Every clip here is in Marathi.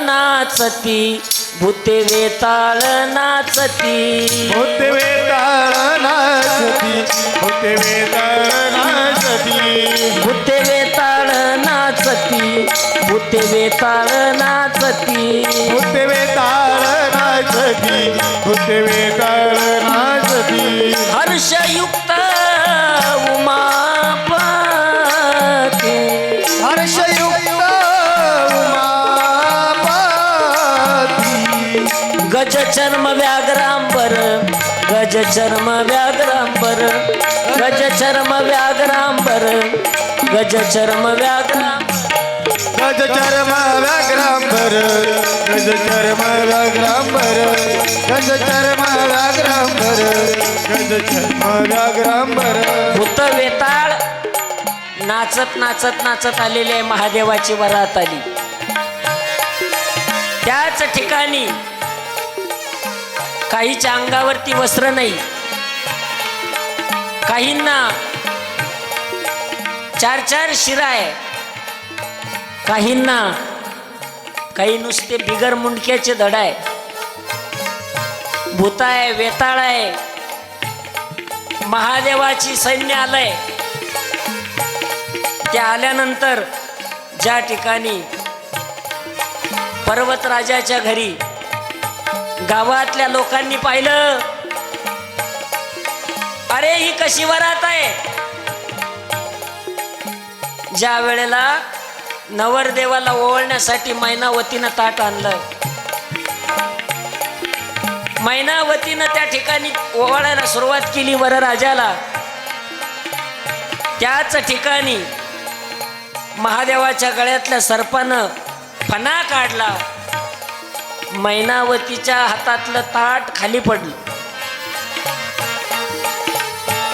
नाचती, भूते वेताळ नाचती, भूते वेताळ नाचती, भूते वेताळ नाचती, भूते वेताळ नाचती, भूते वेताळ नाचती, भूते वेताळ नाचती, भूते वेताळ नाचती. हर्षयुक्त उमापती, हर्षयुक्त उमापती, गज चर्म व्याघ्रांबर, गज चर्म व्याघ्रांबर, गज चर्म व्याघ्रांबर, गज चर्म व्याघ्रांबर, गज चर्म व्याघ्रांबर, गज चर्म व्याघ्रांबर, गज चर्म व्याघ्रांबर, गज चर्म व्याघ्रांबर. भूत वेताळ नाचत नाचत नाचत आलेले महादेवाची वरात आली. त्याच ठिकाणी काहीच्या अंगावरती वस्त्र नाही, काहींना 4-4 शिरा आहे, काहींना काही नुसते बिगर मुंडक्याचे धड आहे. भूत आहे, वेताळ आहे, महादेवाची सैन्य आलंय. त्या आल्यानंतर ज्या ठिकाणी पर्वतराजाच्या घरी गावातल्या लोकांनी पाहिलं, अरे ही कशी वरात आहे. ज्या वेळेला नवरदेवाला ओवाळण्यासाठी मैनावतीनं ताट आणलं, मैनावतीनं त्या ठिकाणी ओवाळायला सुरुवात केली वरराजाला. त्याच ठिकाणी महादेवाच्या गळ्यातल्या सर्पानं फणा काढला, मैनावतीच्या हातातलं ताट खाली पडलं.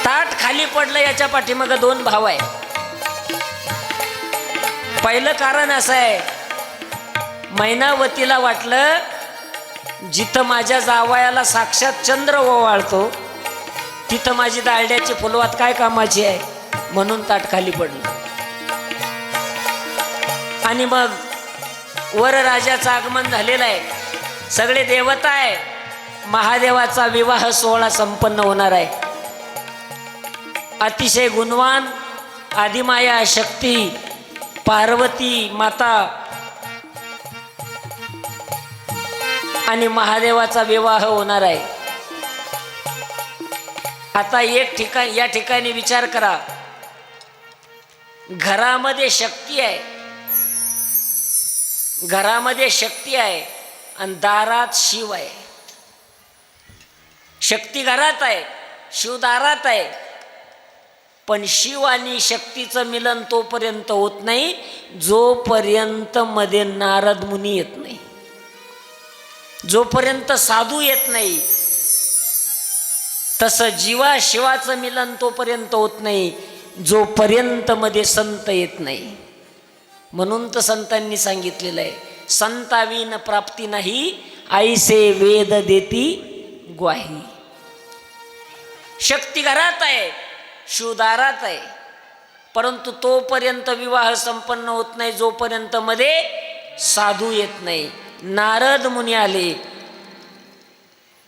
ताट खाली पडलं, याच्या पाठीमागं 2 भाव आहे. पहिलं कारण असं आहे, मैनावतीला वाटलं जिथं माझ्या जावयाला साक्षात चंद्र ओवाळतो तिथं माझी दांड्याची फुलवात काय कामाची आहे, म्हणून ताट खाली पडलं. आणि मग वर राजाचं आगमन झालेलं आहे, सगळे देवता आहे, महादेवाचा विवाह सोहळा संपन्न होणार आहे. अतिशय गुणवान आदिमाया शक्ती पार्वती माता आणि महादेवाचा विवाह होणार आहे. आता एक ठिकाण, या ठिकाणी विचार करा, घरामध्ये शक्ती आहे, घरामध्ये शक्ती आहे आणि दारात शिव आहे. शक्ती घरात आहे, शिव दारात आहे. पण शिव आणि शक्तीचं मिलन तोपर्यंत होत नाही जोपर्यंत मध्ये नारद मुनी येत नाही, जोपर्यंत साधू येत नाही. तसं जीवा शिवाचं मिलन तोपर्यंत होत नाही जोपर्यंत मध्ये संत येत नाही. म्हणून तर संतांनी सांगितलेलं आहे, संताविन प्राप्ती नाही, ऐसे वेद देती ग्वाही. शक्ती घरात आहे, शिवदारात आहे, परंतु तोपर्यंत विवाह संपन्न होत नाही जोपर्यंत मध्ये साधू येत नाही. नारद मुनी आले,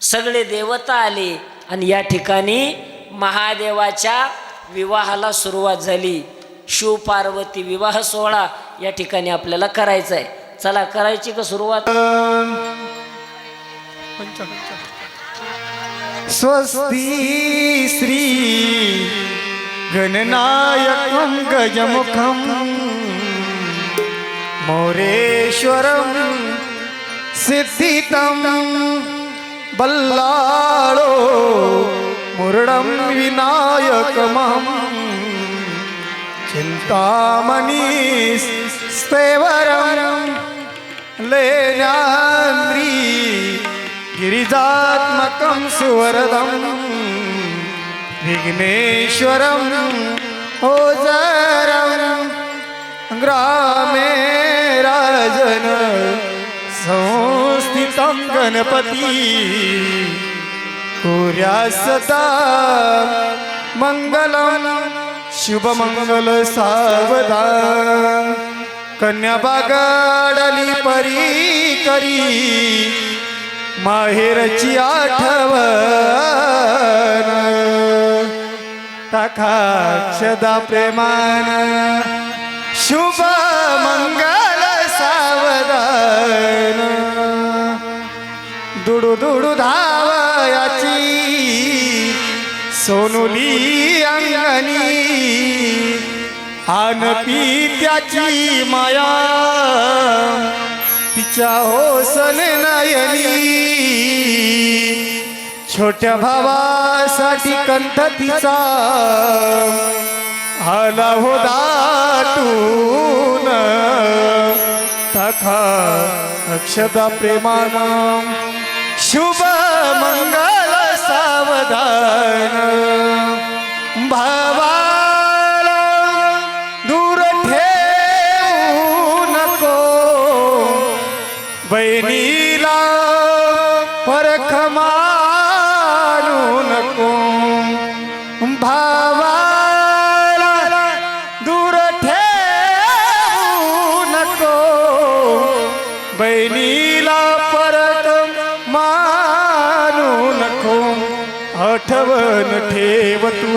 सगळे देवता आले आणि या ठिकाणी महादेवाच्या विवाहाला सुरुवात झाली. शिव पार्वती विवाह सोहळा या ठिकाणी आपल्याला करायचा आहे. चला करायची का सुरुवात. स्वस्ती श्री गणनायकं गजमुखं मोरेश्वरं सिद्धितं बल्लाळो मुरडं विनायकमहं चिंतामणि स्थेवरं लेण्याद्री गिरिजात्मकं सुवरदं विघ्नेश्वरं ओजरं ग्रामे राजन संस्थितं गणपती कुर्या सदा मंगलं शुभमंगल सावधान कन्या बागडली परी करी माहेरची आठवण टाकाक्षदा प्रेमान शुभ मंगल सावधान दुडू दुडू धावयाची सोनुली अंगणी आन पित्याची माया तिच्या होसन नयनी छोट्या भावासाठी कंठ तिचा आला हो दाटून टाका अक्षता प्रेमाना शुभ मंगल सावधान भावाला दूर ठेवू नको बहिणीला परख मानू नको भावाला दूर ठेवू नको बहिणीला परत मानू नको आठवण ठेव तू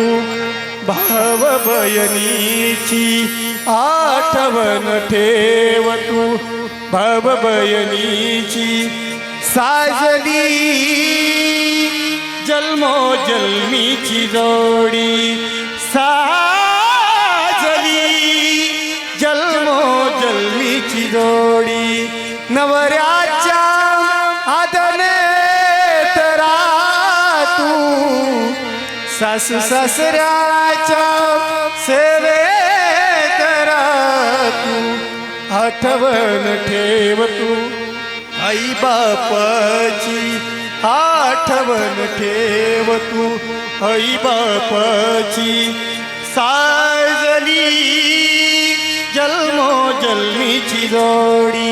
भाव बहिणीची आठवण ठेव तू भाव बहिणीची साजली जन्मो जन्मीची जोडी साजली जन्मो जन्मीची जोडी नवऱ्याच्या आदनेत तू सासू सासऱ्याच्या सेवेत तू आठवण ठेव तू आई बापाची आठवण ठेव तू आई बापाची साजली जन्मो जन्मीची जोडी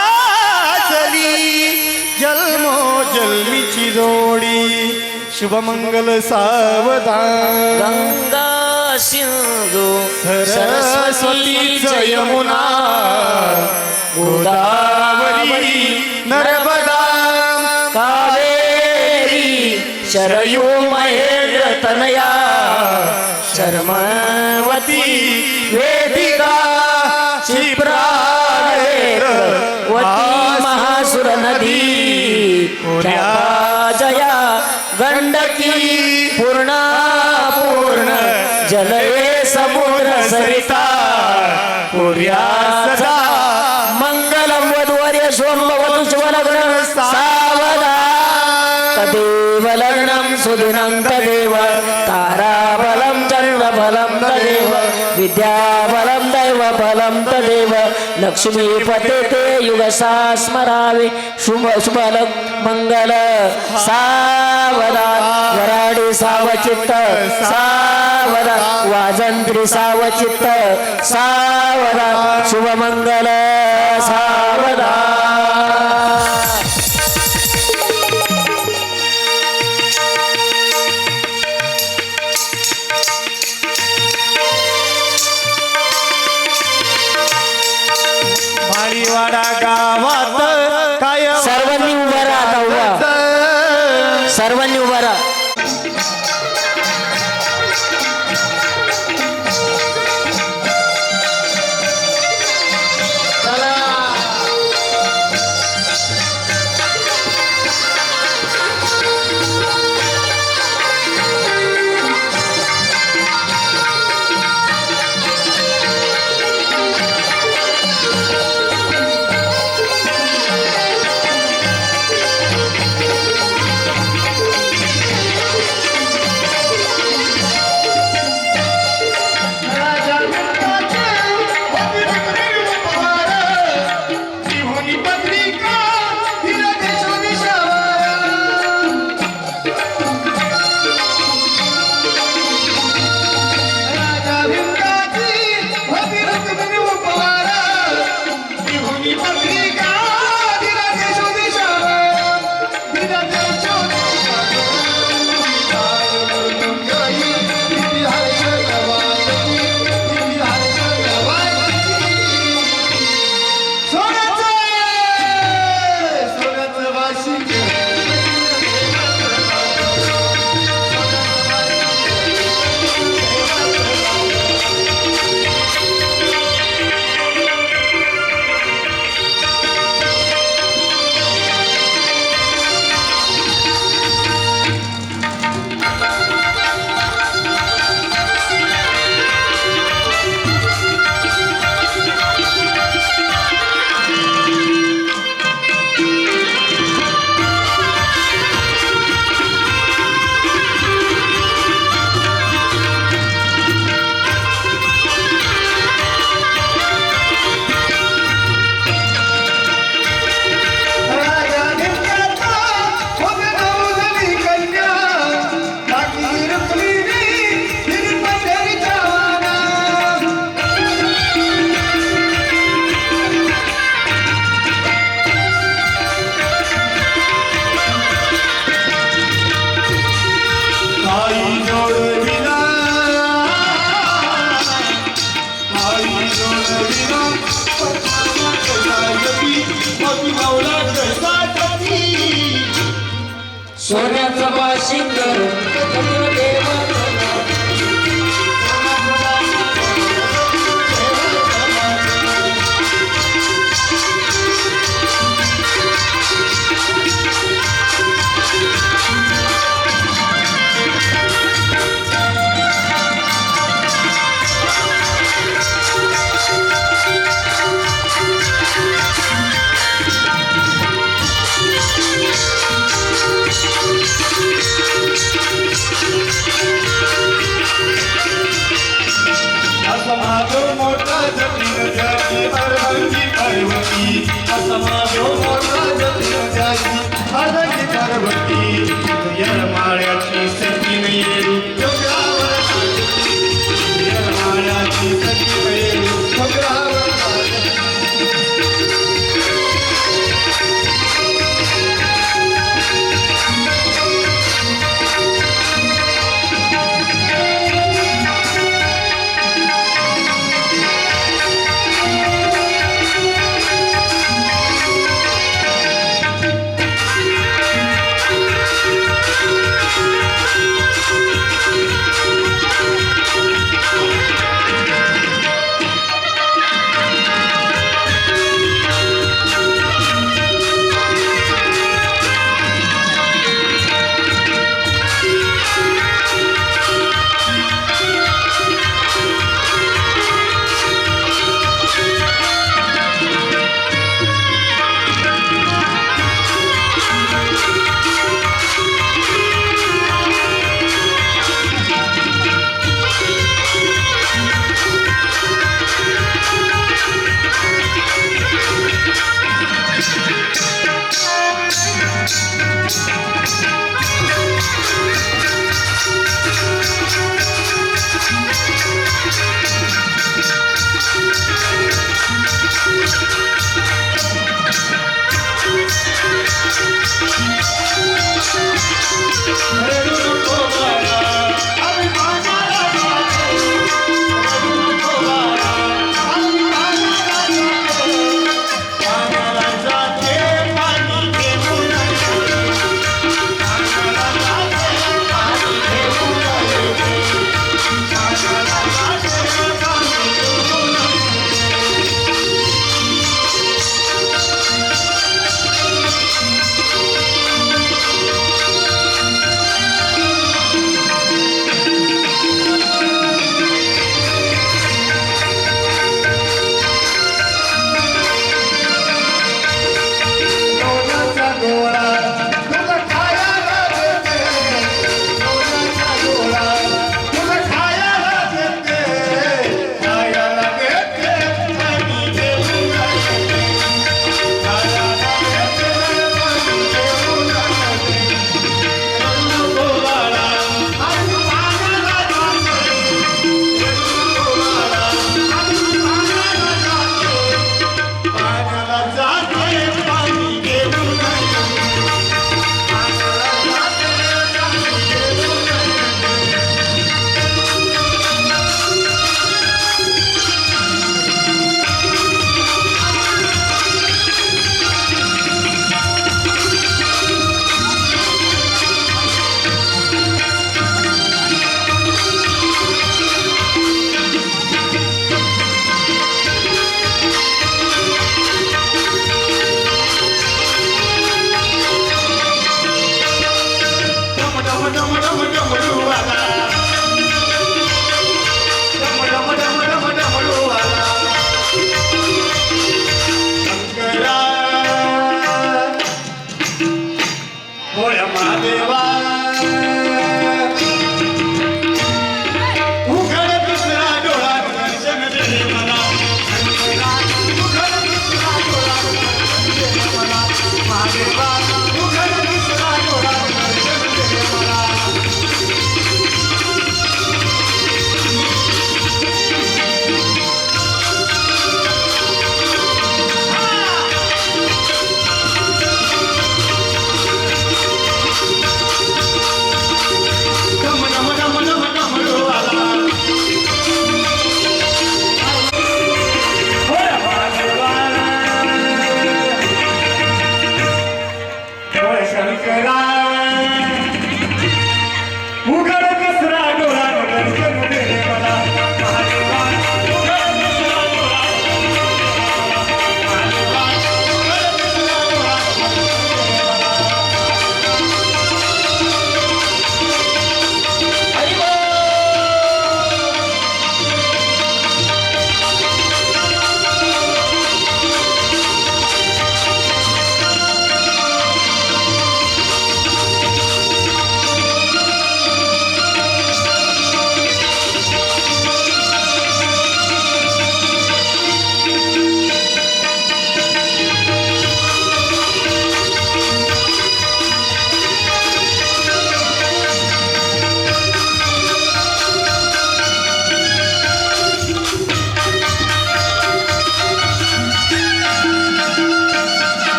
साजली जन्मो जन्मीची जोडी शुभमंगल सावधान गंगा सिंधू सरस्वती यमुना गोदावरी नर्मदा कावेरी शरयू महेंद्र तनया शर्मवती वेदिका क्षिप्रावती महासुर नदी जया गंडकी पूर्णा पूर्ण जलये समुद्र सरिता पुर्या सदा मंगलम वधूवर्य सोमवतु शुभलग्न सावधान तदेव लग्नं सुदिनं तदेव ताराबलं चन्द्रबलं तदेव विद्याबलं दैवबलं तदेव लक्ष्मीपते ते युगसा स्मरावे शुभलग मंगल सावधान वराडी सावचित्त सावधान वाजंत्री सावचित्त सावधान शुभमंगल सावधान माळीवाडा गावात काय सर्वांनी उभा राहा आता उभा सर्वांनी उभा राहा सोन्याचं बाशिंग देवाचं नाव. असं माझं मोठा जतीन जाती हरभंगी पार्वती असं माझं मोठा जतीन जाती हरभंगी पार्वती येरमाळ्याची सती येरू डोंगरावर नाचती. येरमाळ्याची सती येरू डोंगरावर नाचती.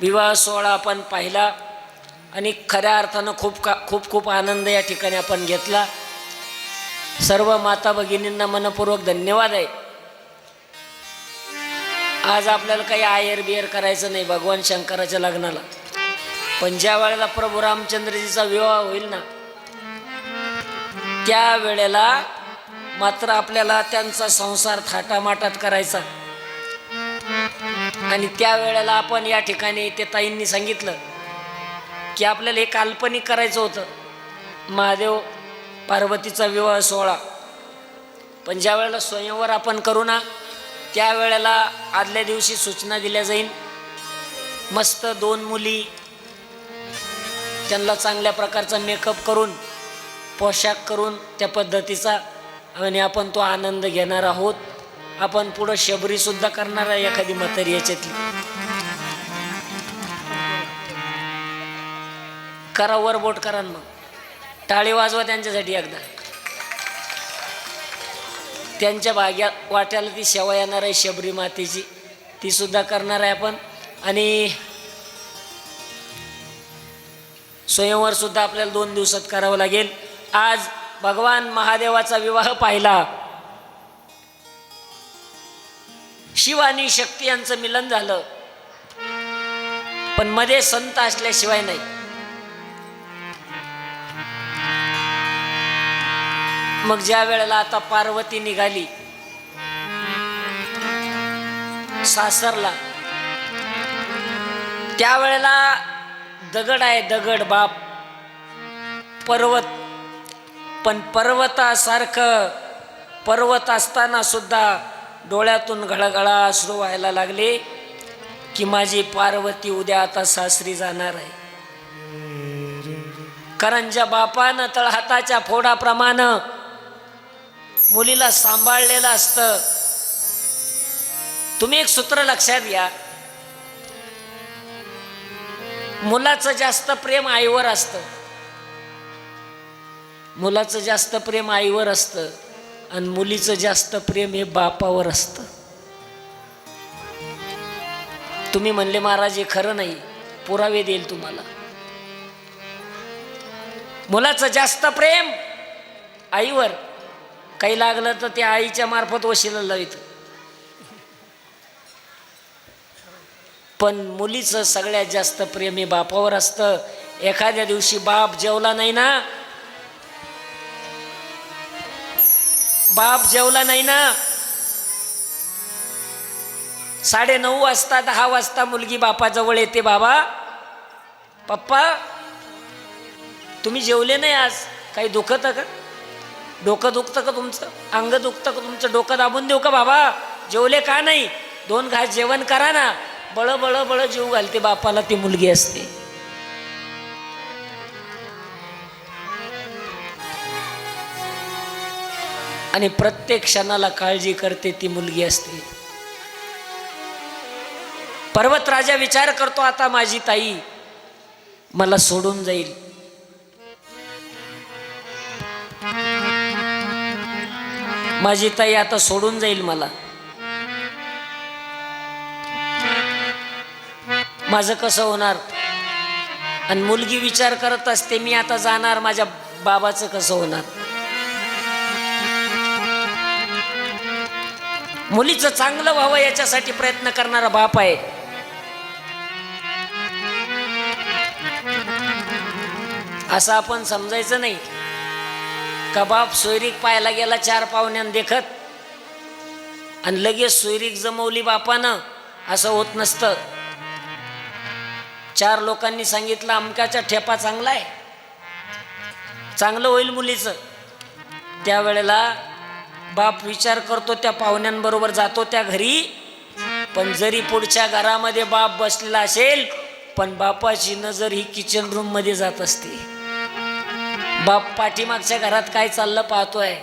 विवाह सोहळा आपण पाहिला आणि खऱ्या अर्थानं खूप खूप आनंद या ठिकाणी आपण घेतला. सर्व माता भगिनींना मनपूर्वक धन्यवाद आहे. आज आपल्याला काही आयर बियर करायचं नाही भगवान शंकराच्या लग्नाला, पण ज्या वेळेला प्रभू रामचंद्रजीचा विवाह होईल ना, त्या वेळेला मात्र आपल्याला त्यांचा संसार थाटामाटात करायचा. आणि त्या वेळेला आपण या ठिकाणी ते ताईंनी सांगितलं की आपल्याला हे काल्पनिक करायचं होतं, महादेव पार्वतीचा विवाह सोहळा. पण ज्या वेळेला स्वयंवर आपण करू ना, त्यावेळेला आदल्या दिवशी सूचना दिल्या जाईल. मस्त 2 मुली, त्यांना चांगल्या प्रकारचा मेकअप करून, पोशाख करून त्या पद्धतीचा, आणि आपण तो आनंद घेणार आहोत. आपण पुढं शबरीसुद्धा करणार आहे एखादी म्हातारी याच्यातली. करा, वर बोट करा, मग टाळी वाजवा त्यांच्यासाठी एकदा. त्यांच्या भाग्या वाट्याला ती सेवा येणार आहे शबरी मातेची, ती सुद्धा करणार आहे आपण. आणि स्वयंवर सुद्धा आपल्याला 2 दिवसात करावं लागेल. आज भगवान महादेवाचा विवाह पाहिला. शिव आणि शक्ती यांचं मिलन झालं, पण मध्ये संत असल्याशिवाय नाही. मग ज्या वेळेला आता पार्वती निघाली सासरला, त्यावेळेला दगड आहे, दगड बाप, पर्वत. पण पर्वतासारखं पर्वत असताना सुद्धा डोळ्यातून घळघळा अश्रू व्हायला लागले की माझी पार्वती उद्या आता सासरी जाणार आहे. कारण ज्या बापानं तळहाताच्या फोडाप्रमाणे मुलीला सांभाळलेलं असतं. तुम्ही एक सूत्र लक्षात घ्या, मुलाचं जास्त प्रेम आईवर असतं, मुलाचं जास्त प्रेम आईवर असतं, आणि मुलीचं जास्त प्रेम हे बापावर असतं. तुम्ही म्हणले महाराज हे खरं नाही, पुरावे देईल तुम्हाला. मुलाचं जास्त प्रेम आईवर, काही लागलं तर ते आईच्या मार्फत वशिला लावित. पण मुलीचं सगळ्यात जास्त प्रेम हे बापावर असतं. एखाद्या दिवशी बाप जेवला नाही ना, बाप जेवला नाही ना, 9:30 वाजता 10 वाजता मुलगी बापाजवळ येते, बाबा पप्पा तुम्ही जेवले नाही आज, काही दुखतं का, डोकं दुखतं का तुमचं, अंग दुखतं का तुमचं, डोकं दाबून देऊ का बाबा, जेवले का नाही, 2 घास जेवण करा ना. बळ बळ बळ जीव घालते बापाला ती मुलगी असते. आणि प्रत्येक क्षणाला काळजी करते ती मुलगी असते. पर्वतराजा विचार करतो, आता माझी ताई मला सोडून जाईल. माझी ताई आता सोडून जाईल मला, माझं कसं होणार. आणि मुलगी विचार करत असते, मी आता जाणार, माझ्या बाबाचं कसं होणार. मुलीचं चांगलं व्हावं याच्यासाठी प्रयत्न करणारा बाप आहे. असं आपण समजायचं नाही का बाप सोयरीक पाहायला गेला 4 पाहुण्यान देखत आणि लगेच सोयरीक जमवली बापानं, असं होत नसतं. 4 लोकांनी सांगितलं अमक्याचा ठेपा चांगला आहे, चांगलं होईल मुलीचं. त्यावेळेला बाप विचार करतो, त्या पाहुण्यांबरोबर जातो त्या घरी. पण जरी पुढच्या घरामध्ये बाप बसलेला असेल, पण बापाची नजर ही किचन रूम मध्ये जात असते. बाप पाठीमागच्या घरात काय चाललं पाहतोय,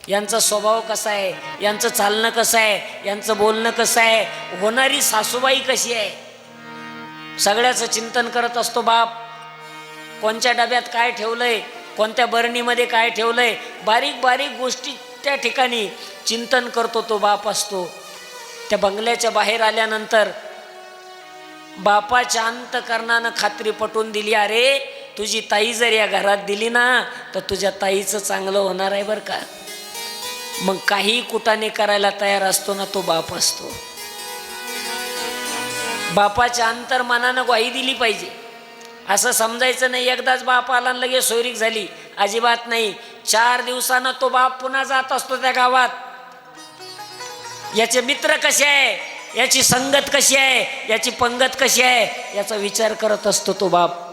यांचा स्वभाव कसा आहे, यांचं चालणं कसं आहे, यांचं बोलणं कसं आहे, होणारी सासूबाई कशी आहे, सगळ्याचं चिंतन करत असतो बाप. कोणत्या डब्यात काय ठेवलंय, कोणत्या बरणीमध्ये काय ठेवलंय, बारीक बारीक गोष्टी त्या ठिकाणी चिंतन करतो तो बाप असतो. त्या बंगल्याच्या बाहेर आल्यानंतर बापाच्या अंतकरणानं खात्री पटवून दिली, अरे तुझी ताई जर या घरात दिली ना तर तुझ्या ताईचं चांगलं होणार आहे बरं का. मग काही कुटाने करायला तयार असतो ना तो बाप असतो. बापाच्या अंतर्मनानं ग्वाही दिली पाहिजे. असं समजायचं नाही एकदाच बाप आला आणि लगेच सोयरीक झाली, अजिबात नाही. 4 दिवसानं तो बाप पुन्हा जात असतो त्या गावात. याचे मित्र कसे आहे, याची संगत कशी आहे, याची पंगत कशी आहे, याचा विचार करत असतो तो बाप.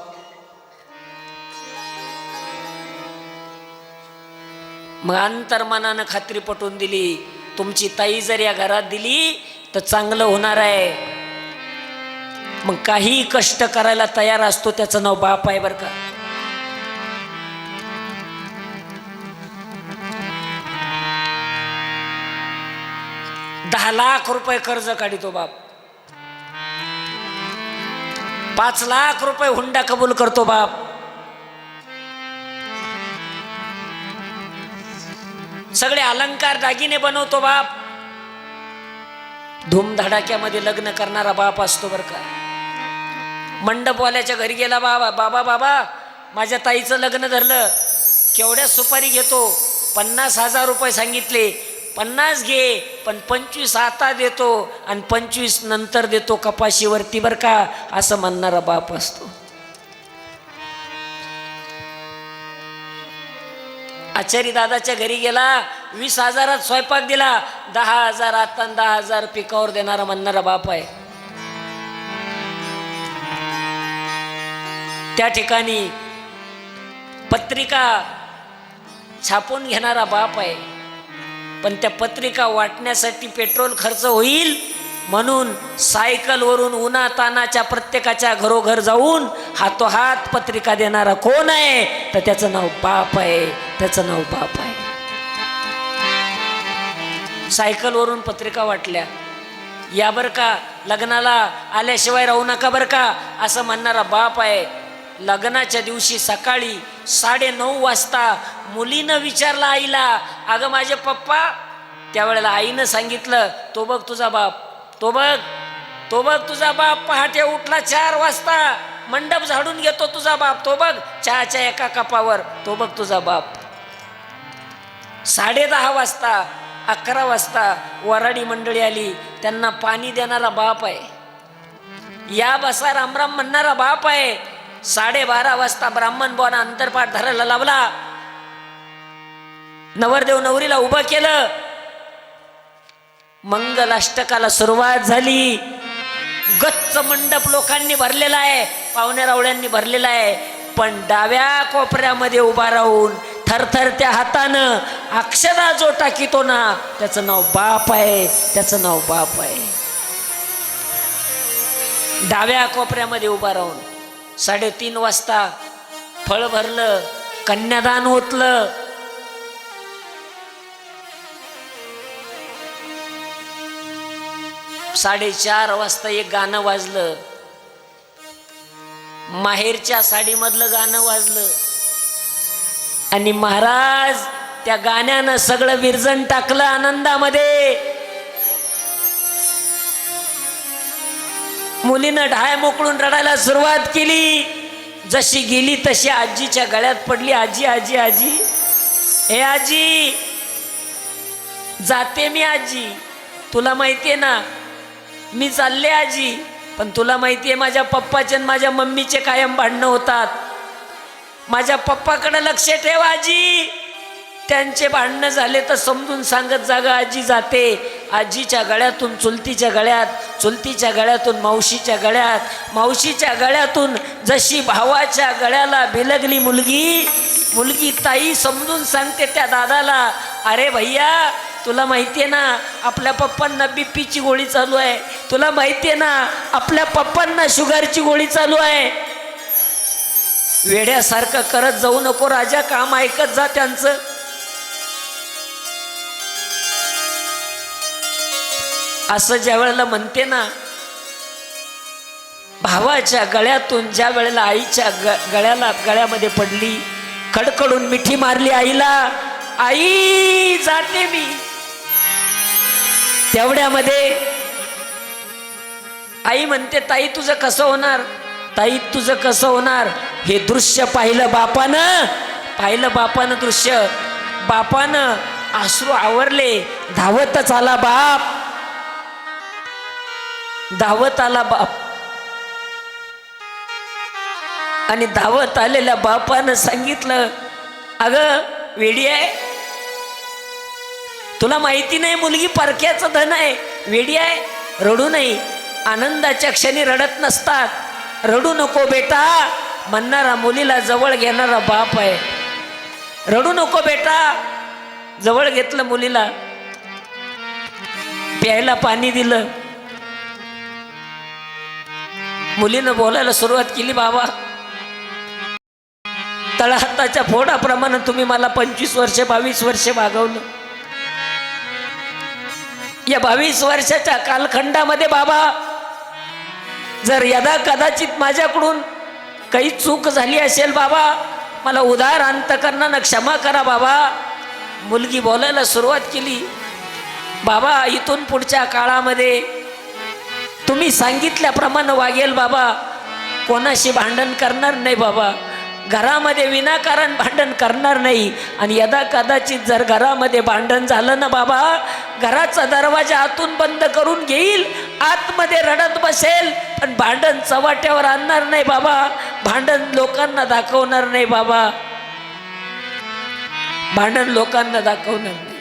मग अंतर्मनानं खात्री पटवून दिली, तुमची ताई जर या घरात दिली तर चांगलं होणार आहे. मग काही कष्ट करायला तयार असतो, त्याचं नाव बाप आहे बरं का. ₹10,00,000 कर्ज काढितो बाप, 5,00,000 हुंडा कबूल करतो बाप. सगळे अलंकार दागिने बनवतो बाप. धूमधडाक्यामध्ये लग्न करणारा बाप असतो बरं का. मंडपवाल्याच्या घरी गेला, बाबा माझ्या ताईचं लग्न धरलं, केवढ्या सुपारी घेतो, 50,000 रुपये सांगितले, 50 घे पण 25 आता देतो आणि 25 नंतर देतो कपाशीवरती बरं का, असं म्हणणारा बाप असतो. आचारी दादाच्या घरी गेला, 20,000 स्वयंपाक दिला, 10,000 आता 10,000 पिकावर देणारा म्हणणारा बाप आहे. त्या ठिकाणी पत्रिका छापून घेणारा बाप आहे. पण त्या पत्रिका वाटण्यासाठी पेट्रोल खर्च होईल म्हणून सायकलवरून उन्हातानाच्या प्रत्येकाच्या घरोघर जाऊन हातोहात पत्रिका देणारा कोण आहे, तर त्याचं नाव बाप आहे. त्याचं नाव बाप आहे. सायकलवरून पत्रिका वाटल्या, या बर का लग्नाला आल्याशिवाय राहू नका बर का, असं म्हणणारा बाप आहे. लग्नाच्या दिवशी सकाळी 9:30 वाजता मुलीनं विचारलं आईला, अगं माझे पप्पा, त्यावेळेला आईनं सांगितलं, तो बघ तुझा बाप, तो बघ तुझा बाप पहाटे उठला 4 वाजता, मंडप झाडून घेतो तुझा बाप, तो बघ चहाच्या एका कपावर, तो बघ तुझा बाप. 10:30 वाजता 11 वाजता वराडी मंडळी आली, त्यांना पाणी देणारा बाप आहे. या बसा रामराम म्हणणारा बाप आहे. 12:30 वाजता ब्राह्मण बुवानं अंतरपाठ धरायला लावला, नवरदेव नवरीला उभं केलं, मंगल अष्टकाला सुरुवात झाली. गच्च मंडप लोकांनी भरलेला आहे, पाहुण्या रावळ्यांनी भरलेला आहे. पण डाव्या कोपऱ्यामध्ये उभा राहून थरथरत्या हातानं अक्षदा जो टाकीतो ना, त्याचं नाव बाप आहे. त्याचं नाव बाप आहे. डाव्या कोपऱ्यामध्ये उभा राहून 3:30 वाजता फळ भरलं, कन्यादान ओतलं. 4:30 वाजता एक गाणं वाजलं, माहेरच्या साडीमधलं गाणं वाजलं आणि महाराज त्या गाण्यानं सगळं विरजण टाकलं आनंदामध्ये. मुलीनं ढाय मोकळून रडायला सुरुवात केली. जशी गेली तशी आजीच्या गळ्यात पडली. आजी आजी आजी, हे आजी जाते मी, आजी तुला माहितीये ना मी चालले आजी, पण तुला माहितीये माझ्या पप्पाचे आणि माझ्या मम्मीचे कायम भांडणं होतात. माझ्या पप्पाकडे लक्ष ठेव आजी, त्यांचे भांडणं झाले तर समजून सांगत जागा, आजी जाते. आजीच्या गळ्यातून चुलतीच्या गळ्यात, चुलतीच्या गळ्यातून मावशीच्या गळ्यात, मावशीच्या गळ्यातून जशी भावाच्या गळ्याला भिलगली मुलगी, मुलगी ताई समजून सांगते त्या दादाला, अरे भैया तुला माहितीये ना आपल्या पप्पांना बीपीची गोळी चालू आहे, तुला माहितीये ना आपल्या पप्पांना शुगरची गोळी चालू आहे. वेड्यासारखं करत जाऊ नको राजा, काम ऐकत जा त्यांचं. असं ज्या वेळेला म्हणते ना, भावाच्या गळ्यातून ज्या वेळेला आईच्या गळ्यामध्ये पडली, कडकडून मिठी मारली आईला, आई जाते मी. तेवढ्यामध्ये आई म्हणते ताई तुझं कसं होणार, ताई तुझं कसं होणार. हे दृश्य पाहिलं बापानं दृश्य. बापानं अश्रू आवरले. धावतच आला बाप, धावत आला बाप. आणि धावत आलेल्या बापानं सांगितलं, अगं वेडी आहे, तुला माहिती नाही मुलगी परक्याचं धन आहे, वेडी आहे, रडू नाही. आनंदाच्या क्षणी रडत नसतात. रडू नको बेटा म्हणणारा मुलीला जवळ घेणारा बाप आहे. रडू नको बेटा. जवळ घेतलं मुलीला, प्यायला पाणी दिलं. मुलीनं बोलायला सुरुवात केली, बाबा तळहाताच्या फोडाप्रमाणे तुम्ही मला 25 वर्ष 22 वर्ष वागवलं. या 22 वर्षाच्या कालखंडामध्ये बाबा जर यदा कदाचित माझ्याकडून काही चूक झाली असेल बाबा, मला उदार अंतकरणानं क्षमा करा बाबा. मुलगी बोलायला सुरुवात केली, बाबा इथून पुढच्या काळामध्ये तुम्ही सांगितल्याप्रमाणे वागेल बाबा. कोणाशी भांडण करणार नाही बाबा, घरामध्ये विनाकारण भांडण करणार नाही. आणि यदा कदाचित जर घरामध्ये भांडण झालं ना बाबा, घराचा दरवाजा आतून बंद करून घेईल, आतमध्ये रडत बसेल, पण भांडण चव्हाट्यावर आणणार नाही बाबा. भांडण लोकांना दाखवणार नाही बाबा, भांडण लोकांना दाखवणार नाही.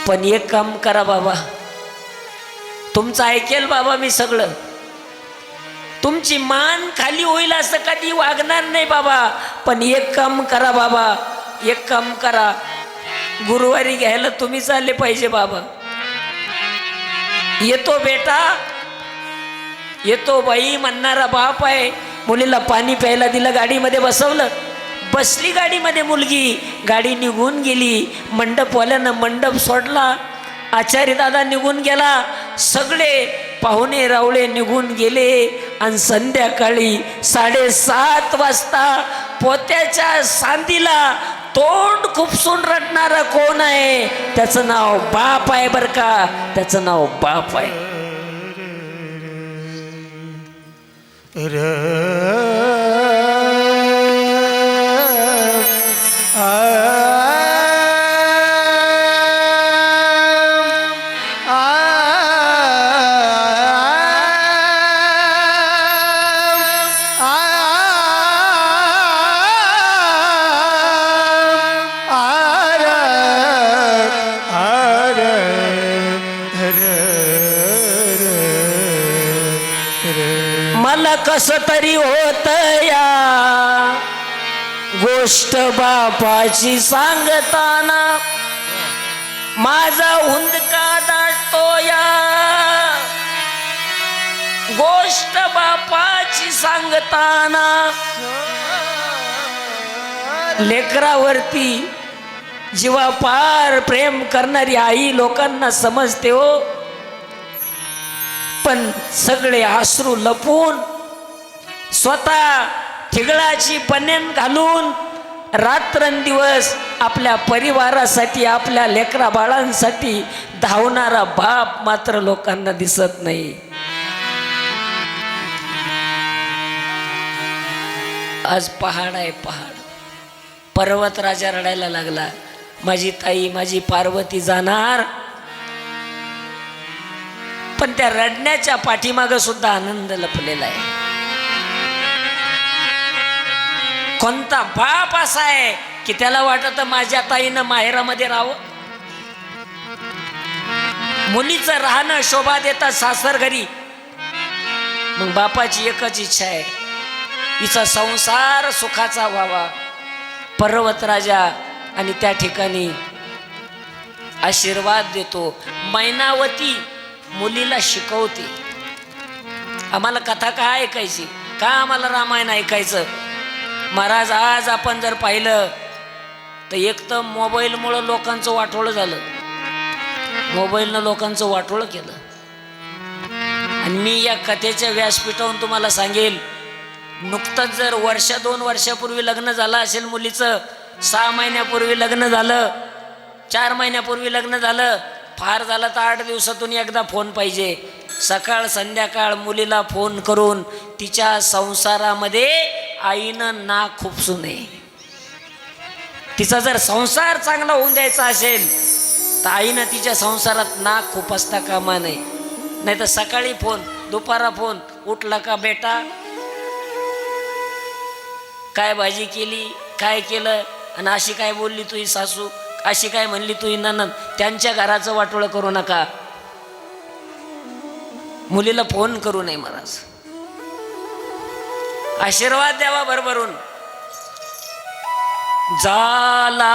पण एक काम करा बाबा, तुमचं ऐकेल बाबा मी सगळं. तुमची मान खाली होईल असं कधी वागणार नाही बाबा. पण एक काम करा बाबा, एक काम करा, गुरुवारी घ्यायला तुम्ही चालले पाहिजे बाबा. येतो बेटा, येतो बाई म्हणणारा बाप आहे. मुलीला पाणी प्यायला दिलं, गाडीमध्ये बसवलं, बसली गाडीमध्ये मुलगी. गाडी निघून गेली. मंडपवाल्यानं मंडप सोडला. आचार्य दादा निघून गेला. सगळे पाहुणे रावळे निघून गेले. आणि संध्याकाळी 7:30 वाजता पोत्याच्या सांदीला तोंड खुपसून रडणारा कोण आहे? त्याचं नाव बाप आहे बर का, त्याचं नाव बाप आहे. मला कसं तरी होत या गोष्ट बापाची सांगताना, माझा हुंदका दाटतो या गोष्ट बापाची सांगताना. लेकरावरती जीवापार प्रेम करणारी आई लोकांना समजते हो, पण सगळे अश्रू लपून स्वतः ठिगळाची बनेन घालून रात्रंदिवस आपल्या परिवारासाठी, आपल्या लेकरा बाळांसाठी धावणारा बाप मात्र लोकांना दिसत नाही. आज पहाड आहे, पहाड. पर्वतराजा रडायला लागला, माझी ताई माझी पार्वती जाणार. पण त्या रडण्याच्या पाठीमागं सुद्धा आनंद लपलेला आहे. कोणता बाप असा आहे की त्याला वाटत माझ्या ताईनं माहेरामध्ये राहावं? मुलीचं राहणं शोभा देतात सासर घरी. मग बापाची एकच इच्छा आहे, हिचा संसार सुखाचा व्हावा. पर्वतराजा आणि त्या ठिकाणी आशीर्वाद देतो. मैनावती मुलीला शिकवते, आम्हाला कथा काय ऐकायची, का आम्हाला रामायण ऐकायचं? महाराज आज आपण जर पाहिलं तर एक तर मोबाईलमुळं लोकांचं वाटोळं झालं, मोबाईलनं लोकांचं वाटोळं केलं. आणि मी या कथेच्या व्यासपीठावरून तुम्हाला सांगेल, नुकतंच जर 1-2 वर्षापूर्वी लग्न झालं असेल मुलीचं, 6 महिन्यापूर्वी लग्न झालं, 4 महिन्यापूर्वी लग्न झालं, फार झालं तर 8 दिवसातून एकदा फोन पाहिजे. सकाळ संध्याकाळ मुलीला फोन करून तिच्या संसारामध्ये आईनं नाक खुपसू नये. तिचा जर संसार चांगला होऊन द्यायचा असेल तर आईनं तिच्या संसारात नाक खुपसता कामा नये. नाही तर सकाळी फोन, दुपारा फोन, उठला का बेटा, काय भाजी केली, काय केलं, आणि अशी काय बोलली तुझी सासू, अशी काय म्हणली तुझी नणंद. त्यांच्या घराचं वाटोळं करू नका. मुलीला फोन करू नये महाराज. आशीर्वाद द्यावा भरभरून. झाला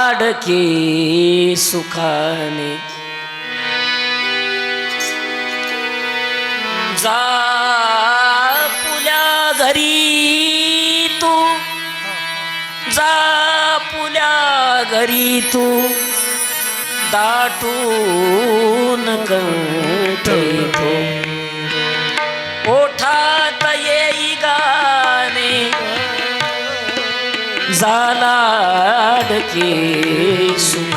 अडके सुखाने, जा पुल्या घरी तू, जा पुल्या घरी तू, दाटून कंठे तो, ओठात येई गाणे, झाला अडके सुख.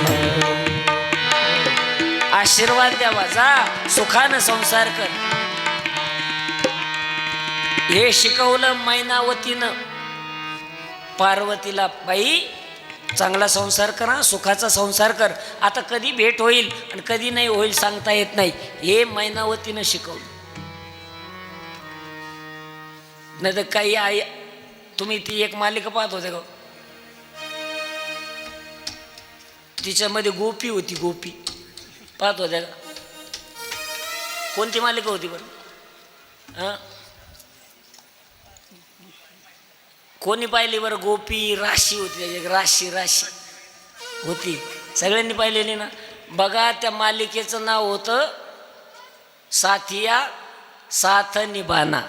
आशीर्वाद द्यावा, जा सुखानं संसार कर. हे शिकवलं मैनावतीनं पार्वतीला. बाई चांगला संसार करा, सुखाचा संसार कर. आता कधी भेट होईल आणि कधी नाही होईल सांगता येत नाही. हे मैनावतीनं शिकवलं. नाही तर काही आई, तुम्ही ती एक मालिका पाहत होते का? तिच्यामध्ये गोपी होती, गोपी पाहत होत्या का? कोणती मालिका होती बरं? हां, कोणी पाहिली बरं? गोपी राशी होती, राशी राशी होती. सगळ्यांनी पाहिलेली ना? बघा, त्या मालिकेचं नाव होतं साथिया साथ निभाना.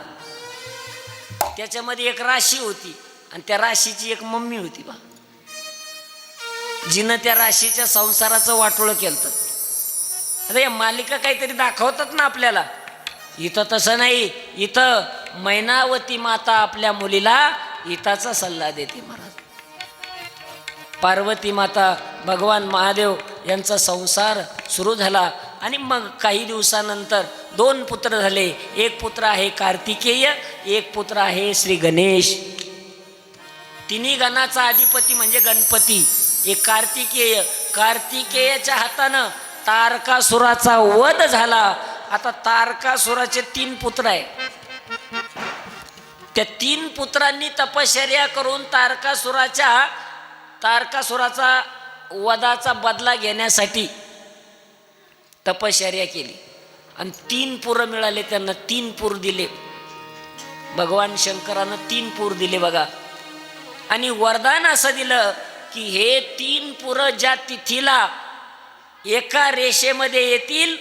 त्याच्यामध्ये एक राशी होती आणि त्या राशीची एक मम्मी होती बा, जिनं त्या राशीच्या संसाराचं वाटोळं केलं. आता या मालिका काहीतरी दाखवतात ना आपल्याला. इथं तसं नाही. इथं मैनावती माता आपल्या मुलीला हिताचा सल्ला देते महाराज. पार्वती माता, भगवान महादेव यांचा संसार सुरू झाला आणि मग काही दिवसानंतर 2 पुत्र झाले. एक पुत्र आहे कार्तिकेय, एक पुत्र आहे श्री गणेश. तिन्ही गणाचा अधिपती म्हणजे गणपती. एक कार्तिकेय. कार्तिकेयाच्या हातानं तारकासुराचा वध झाला. आता तारकासुराचे 3 पुत्र आहे. त्या 3 पुत्रांनी तपश्चर्या करून तारकासुराचा वधाचा बदला घेण्यासाठी तपश्चर्या केली आणि 3 पुरं मिळाले त्यांना. 3 पूर दिले भगवान शंकरानं. 3 पूर दिले बघा. आणि वरदान असं दिलं की हे 3 पुरं ज्या तिथीला एका रेषेमध्ये येतील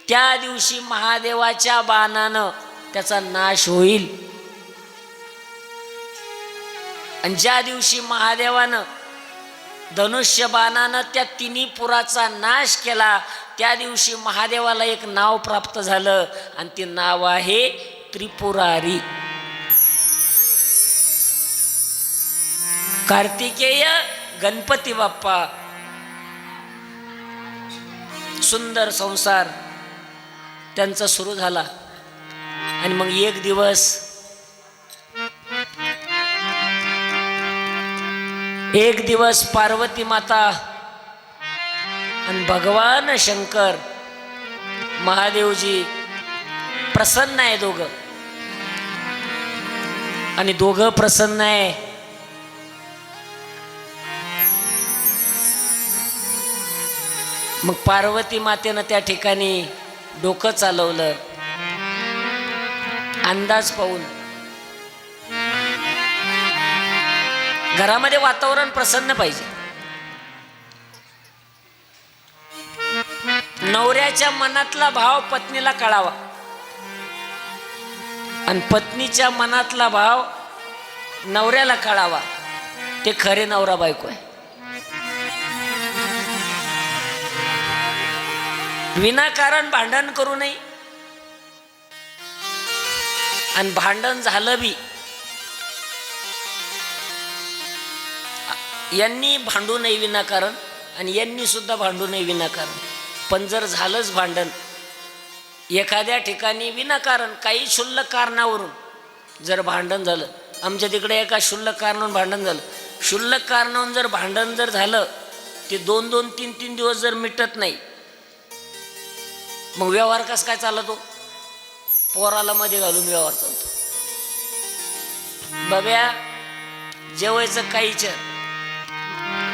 त्या दिवशी महादेवाच्या बाणानं त्याचा नाश होईल. आणि ज्या दिवशी महादेवानं धनुष्य बाणानं त्या 3 पुराचा नाश केला त्या दिवशी महादेवाला एक नाव प्राप्त झालं आणि ते नाव आहे त्रिपुरारी. कार्तिकेय गणपती बाप्पा. सुंदर संसार त्यांचा सुरू झाला. आणि मग एक दिवस पार्वती माता आणि भगवान शंकर महादेवजी प्रसन्न आहे दोघं. आणि दोघं प्रसन्न आहे. मग पार्वती मातेनं त्या ठिकाणी डोकं चालवलं अंदाज पाहून. घरामध्ये वातावरण प्रसन्न पाहिजे. नवऱ्याच्या मनातला भाव पत्नीला कळावा आणि पत्नीच्या मनातला भाव नवऱ्याला कळावा. ते खरे नवरा बायको आहे. विनाकारण भांडण करू नये. आणि भांडण झालं बी, यांनी भांडू नये विनाकारण आणि यांनी सुद्धा भांडू नये विनाकारण. पण जर झालंच भांडण एखाद्या ठिकाणी विनाकारण काही क्षुल्लक कारणावरून जर भांडण झालं, आमच्या तिकडे एका क्षुल्लक कारणावरून भांडण झालं, क्षुल्लक कारणावरून जर भांडण जर झालं ते 2-2, 3-3 दिवस जर मिटत नाही, मग व्यवहार कसा काय चालतो? पोराला मध्ये घालून व्यवहार चालतो. बब्या जेवायचं काहीच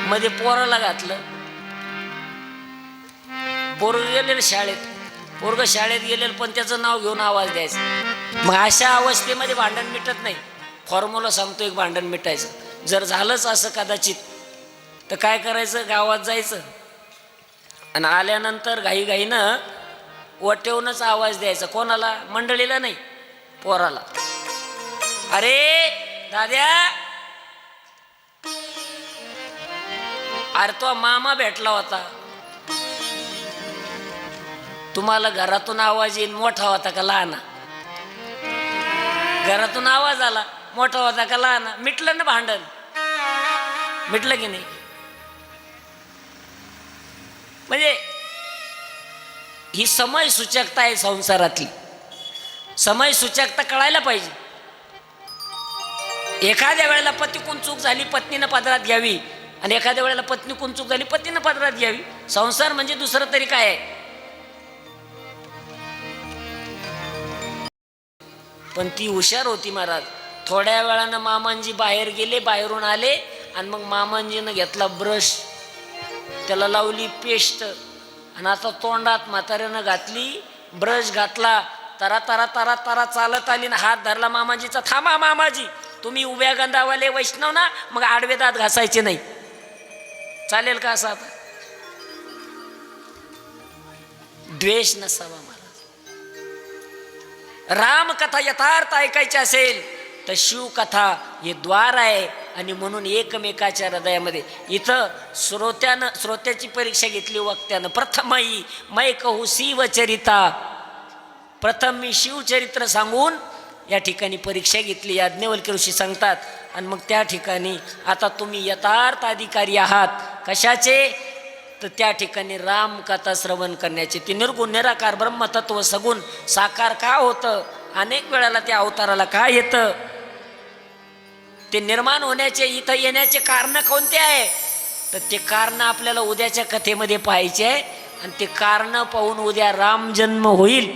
मध्ये पोराला घातलं, पोरग गेलेलं शाळेत, पोरग शाळेत गेलेलं पण त्याचं नाव घेऊन आवाज द्यायचा. मग अशा अवस्थेमध्ये भांडण मिटत नाही. फॉर्म्युला सांगतो एक भांडण मिटायचं. जर झालंच असं कदाचित तर काय करायचं? गावात जायचं आणि आल्यानंतर घाईघाईनं वटेवूनच आवाज द्यायचा. कोणाला? मंडळीला नाही, पोराला. अरे दाद्या, अरे तो मामा भेटला होता, तुम्हाला घरातून आवाज येईल, मोठा होता का लहाना? घरातून आवाज आला, मोठा होता का लहाना? मिटलं ना भांडण, मिटलं की नाही? म्हणजे ही समय सूचकता आहे संसारातली. समय सूचकता कळायला पाहिजे. एखाद्या वेळेला पतीकडून चूक झाली, पत्नीनं पदरात घ्यावी, आणि एखाद्या वेळेला पत्नीकडून चूक झाली, पत्नीनं पदरात घ्यावी. संसार म्हणजे दुसरं तरी काय आहे? पण ती हुशार होती महाराज. थोड्या वेळानं मामांजी बाहेर गेले, बाहेरून आले आणि मग मामांजीनं घेतला ब्रश, त्याला लावली पेस्ट आणि आता तोंडात म्हाताऱ्यानं घातली, ब्रश घातला, तरा तरा तरा तरा चालत आली ना हात धरला मामाजीचा. थांबा मामाजी, तुम्ही उभ्या गंधावाले वैष्णव ना, मग आडवे दात घासायचे नाही, चालेल का? असा आता द्वेष नसावा महाराज. रामकथा यथार्थ ऐकायची असेल तर शिवकथा हे द्वार आहे. आणि म्हणून एकमेकाच्या हृदयामध्ये इथं श्रोत्याची परीक्षा घेतली वक्त्यानं. प्रथमही मै कहू शिवचरिता, प्रथम मी शिवचरित्र सांगून या ठिकाणी परीक्षा घेतली, याज्ञवल्क्य ऋषी सांगतात. आणि मग त्या ठिकाणी आता तुम्ही यथार्थ अधिकारी आहात. कशाचे? तर त्या ठिकाणी रामकथा श्रवण करण्याचे. ते निर्गुण निराकार ब्रह्मतत्व सगुण साकार का होतं? अनेक वेळाला त्या अवताराला काय येतं? ते निर्माण होण्याचे, इथं येण्याचे कारण कोणते आहे? तर ते कारण आपल्याला उद्याच्या कथेमध्ये पाहायचे आहे. आणि ते कारण पाहून उद्या राम जन्म होईल.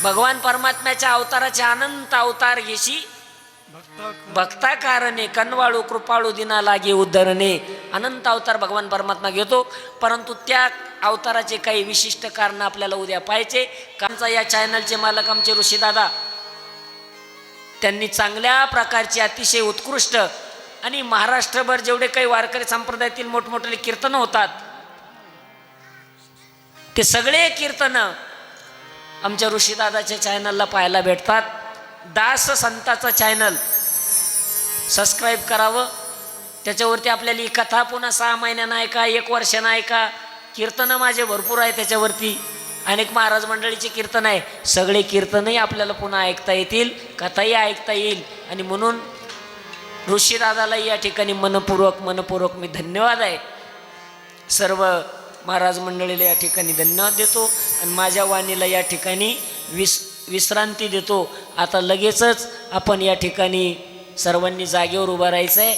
भगवान परमात्म्याच्या अवताराचे अनंत अवतार घेशी भक्ता कारणे, कनवाळू कृपाळू दिना लागे उद्धरणे. अनंत अवतार भगवान परमात्मा घेतो, परंतु त्या अवताराचे काही विशिष्ट कारण आपल्याला उद्या पाहायचे. कामचा या चॅनलचे मालक आमचे ऋषीदादा, त्यांनी चांगल्या प्रकारची अतिशय उत्कृष्ट आणि महाराष्ट्रभर जेवढे काही वारकरी संप्रदायातील मोठमोठे कीर्तनं होतात, ते सगळे कीर्तनं आमच्या ऋषीदादाच्या चॅनलला पाहायला भेटतात. दास संताचा चॅनल सबस्क्राईब करावं. त्याच्यावरती आपल्याला ही कथा पुन्हा 6 महिन्यानं ऐका, 1 वर्षानं ऐका. कीर्तनं माझे भरपूर आहे त्याच्यावरती, अनेक महाराज मंडळीचे कीर्तन आहे. सगळे कीर्तनही आपल्याला पुन्हा ऐकता येतील, कथाही ऐकता येईल. आणि म्हणून ऋषीदादाला या ठिकाणी मनपूर्वक मी धन्यवाद आहे. सर्व महाराज मंडळीला या ठिकाणी धन्यवाद देतो आणि माझ्या वाणीला या ठिकाणी विश्रांती देतो. आता लगेचच आपण या ठिकाणी सर्वांनी जागेवर उभं राहायचं आहे.